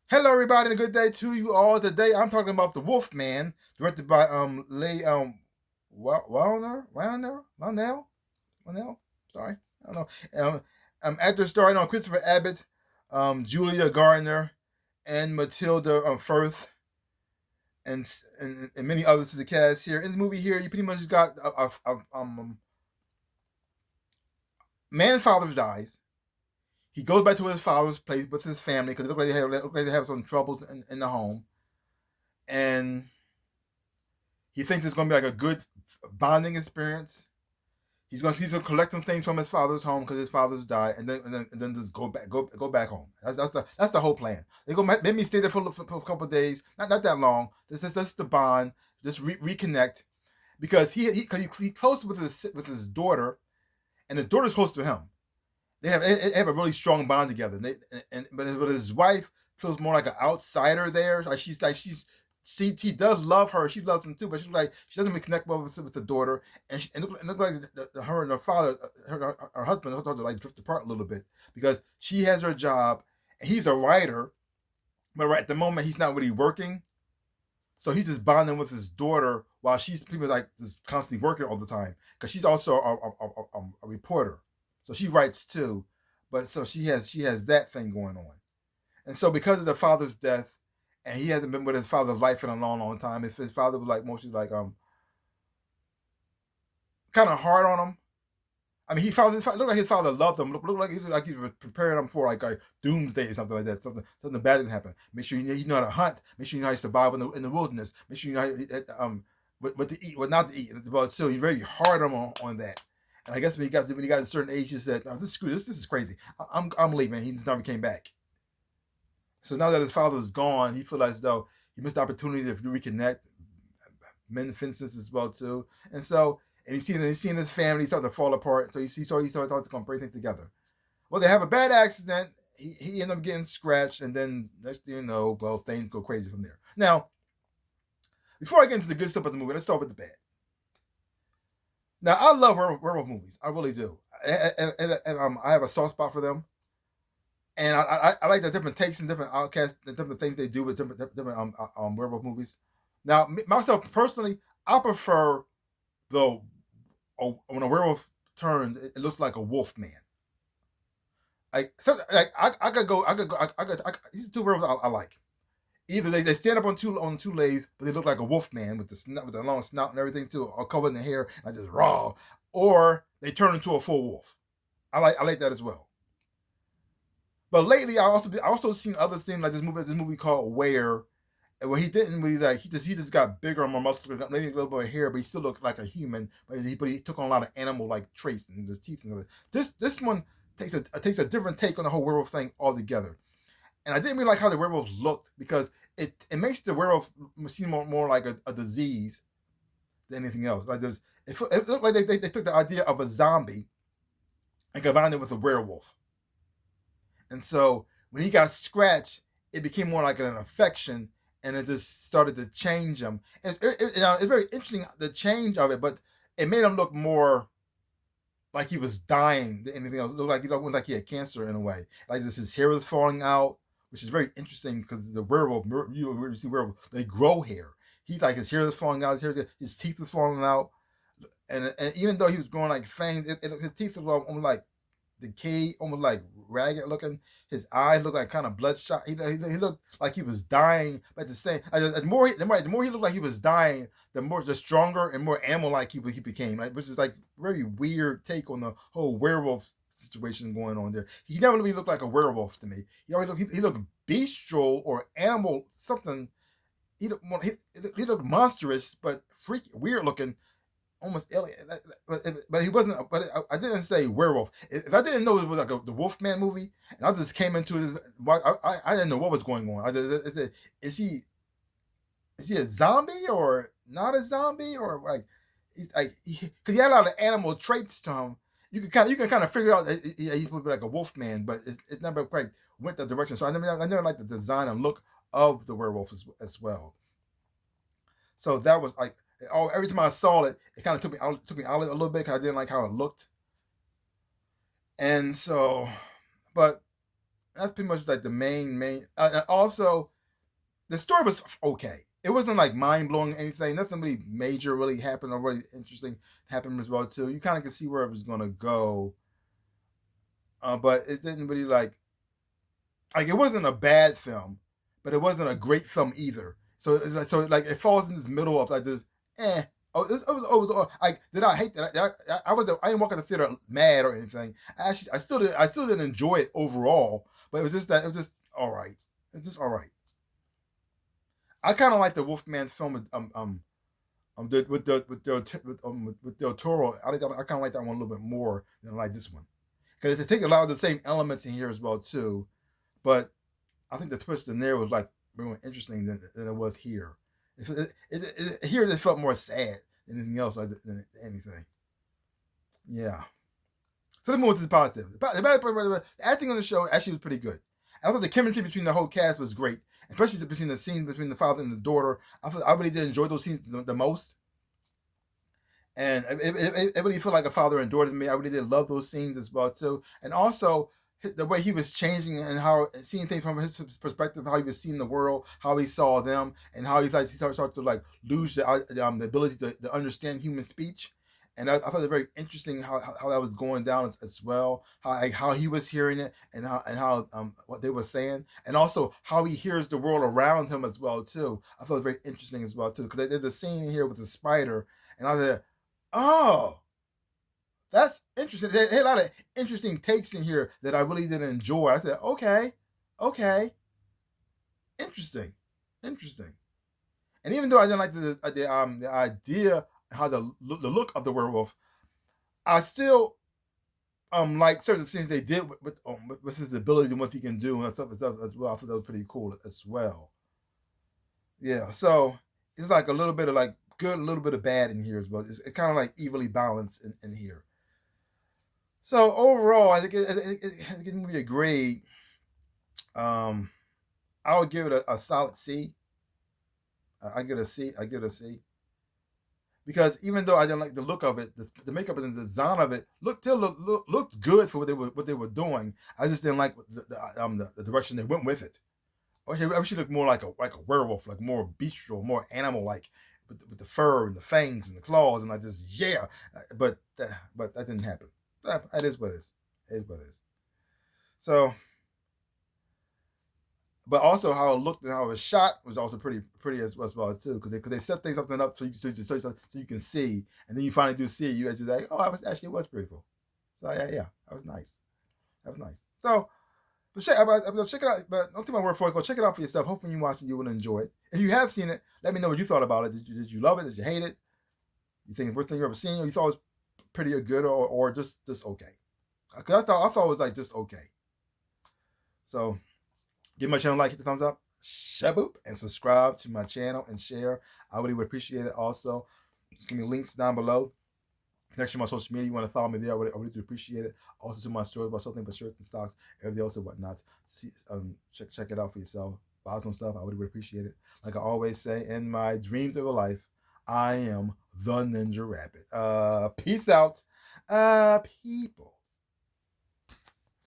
Hello, everybody, and a good day to you all. Today, I'm talking about The Wolf Man, directed by Leigh Whannell. Sorry, I don't know. Actors starring on Christopher Abbott, Julia Gardner, and Matilda Firth, and many others to the cast here. In the movie here, you pretty much got a man father dies. He goes back to his father's place with his family because it look like they have some troubles in the home, and he thinks it's going to be like a good bonding experience. He's gonna collect some things from his father's home because his father's died, and then just go back home. That's the whole plan. They go maybe stay there for a couple of days, not that long. Just the bond, just reconnect because he's close with his daughter, and his daughter's close to him. They have a really strong bond together. But his wife feels more like an outsider there. She does love her. She loves him too, but she's like she doesn't really connect well with the daughter. And it look like her and her father, her husband, her daughter like drift apart a little bit because she has her job and he's a writer, but right at the moment he's not really working. So he's just bonding with his daughter while she's pretty much like just constantly working all the time because she's also a reporter, so she writes too. But so she has that thing going on, and so because of the father's death, and he hasn't been with his father's life in a long, long time. His father was like mostly like kind of hard on him. I mean, looked like his father loved him. Looked like he was preparing him for like doomsday or something like that. Something bad didn't happen. Make sure you know how to hunt. Make sure you know how to survive in the wilderness. Make sure you know how what to eat, what not to eat. And it's about so he's very hard on that. And I guess when he got to a certain age, he said, "Oh, this is crazy. I'm leaving." He just never came back. So now that his father is gone, he feels as though he missed the opportunity to reconnect, mend fences as well too. And so, and he's seeing his family start to fall apart. So he thought it's going to bring things together. Well, they have a bad accident. He ended up getting scratched, and then next thing you know, well, things go crazy from there. Now, before I get into the good stuff of the movie, let's start with the bad. Now, I love werewolf movies. I really do. I have a soft spot for them, and I like the different takes and different outcasts, the different things they do with different werewolf movies. Now, myself personally, I prefer the when a werewolf turns, it looks like a wolf man. These are two werewolves I like. Either they stand up on two legs, but they look like a wolf man with the long snout and everything too, all covered in the hair, and just raw, or they turn into a full wolf. I like that as well. But lately, I also seen other things like this movie called Where, well, he didn't really like. He just got bigger and more muscular, maybe a little bit of hair, but he still looked like a human. But he took on a lot of animal like traits and his teeth and stuff. This one takes a different take on the whole werewolf thing altogether. And I didn't really like how the werewolves looked because it makes the werewolf seem more like a disease than anything else. Like this, it looked like they took the idea of a zombie and combined it with a werewolf. And so when he got scratched, it became more like an infection, and it just started to change him. It's very interesting the change of it, but it made him look more like he was dying than anything else. It looked like looked like he had cancer in a way. Like this, his hair was falling out, which is very interesting because the werewolf, you see werewolf, they grow hair. He like his hair was falling out, his teeth was falling out, and even though he was growing like fangs, his teeth was almost like decayed, almost like ragged looking. His eyes looked like kind of bloodshot. He looked like he was dying, but at the same, the more he looked like he was dying, the stronger and more animal like he became, like, which is like very weird take on the whole werewolf situation going on there. He never really looked like a werewolf to me. He looked bestial or animal something. He looked monstrous but freaky, weird looking, almost alien. But he wasn't. But I didn't say werewolf. If I didn't know it was like the Wolfman movie, and I just came into this, I didn't know what was going on. Is he a zombie or not a zombie, or like he's like because he had a lot of animal traits to him. You can kind of figure out that he's supposed to be like a wolf man, but it never quite went that direction. So I never liked the design and look of the werewolf as well. So that was like, oh, every time I saw it, it kind of took me out a little bit because I didn't like how it looked. And so, but that's pretty much like the main. Also, the story was okay. It wasn't like mind blowing or anything. Nothing really major really happened or really interesting happened as well too. You kind of could see where it was gonna go, but it didn't really like it wasn't a bad film, but it wasn't a great film either. So it falls in this middle of like this eh. Oh, like did I hate that? I didn't walk out the theater mad or anything. I still didn't enjoy it overall, but it was just that it was just all right. It's just all right. I kind of like the Wolfman film with Del Toro. I kind of like that one a little bit more than I like this one because they take a lot of the same elements in here as well too, but I think the twist in there was like more interesting than it was here. Here it felt more sad than anything else, like than anything. Yeah. So let's move on to the positive. The acting on the show actually was pretty good. I thought the chemistry between the whole cast was great, especially between the scenes between the father and the daughter. I really did enjoy those scenes the most. And it really felt like a father and daughter to me. I really did love those scenes as well too. And also the way he was changing and how seeing things from his perspective, how he was seeing the world, how he saw them, and how he started to like lose the ability to understand human speech. And I thought it was very interesting how that was going down as well. How he was hearing it and how what they were saying, and also how he hears the world around him as well too. I thought it was very interesting as well too because there's a scene here with the spider, and I said, "Oh, that's interesting." They had a lot of interesting takes in here that I really didn't enjoy. I said, okay, interesting. And even though I didn't like the idea how the look of the werewolf, I still like certain things they did with his abilities and what he can do and stuff as well. I thought that was pretty cool as well. Yeah, so it's like a little bit of like good, a little bit of bad in here as well. It's kind of like evenly balanced in here. So overall, I think it can be a grade. I would give it a solid C. I give it a C. I give it a C. Because even though I didn't like the look of it, the makeup and the design of it looked good for what they were doing. I just didn't like the direction they went with it. Okay, I wish it looked more like a werewolf, like more bestial, more animal like, with the fur and the fangs and the claws, and I just but that didn't happen. That is what it is. It is what it is. So, but also how it looked and how it was shot was also pretty as well too, because they set things something up so you can see, and then you finally do see it. You just like, oh, it was pretty cool. So yeah, that was nice. That was nice. So, but check it out. But don't take my word for it. Go check it out for yourself. Hopefully, you watch it, you will enjoy it. If you have seen it, let me know what you thought about it. Did you love it? Did you hate it? You think it's the worst thing you ever seen, or you thought it was pretty good, or just okay? Because I thought it was like just okay. So, give my channel a like, hit the thumbs up, shaboop, and subscribe to my channel and share. I really would appreciate it. Also, just give me links down below. Connection to my social media. You want to follow me there? I really do appreciate it. Also to my stores, about something but shirts and stocks, everything else and whatnot. See, check it out for yourself. Buy some stuff. I really would appreciate it. Like I always say, in my dreams of a life, I am the Ninja Rabbit. Peace out, people.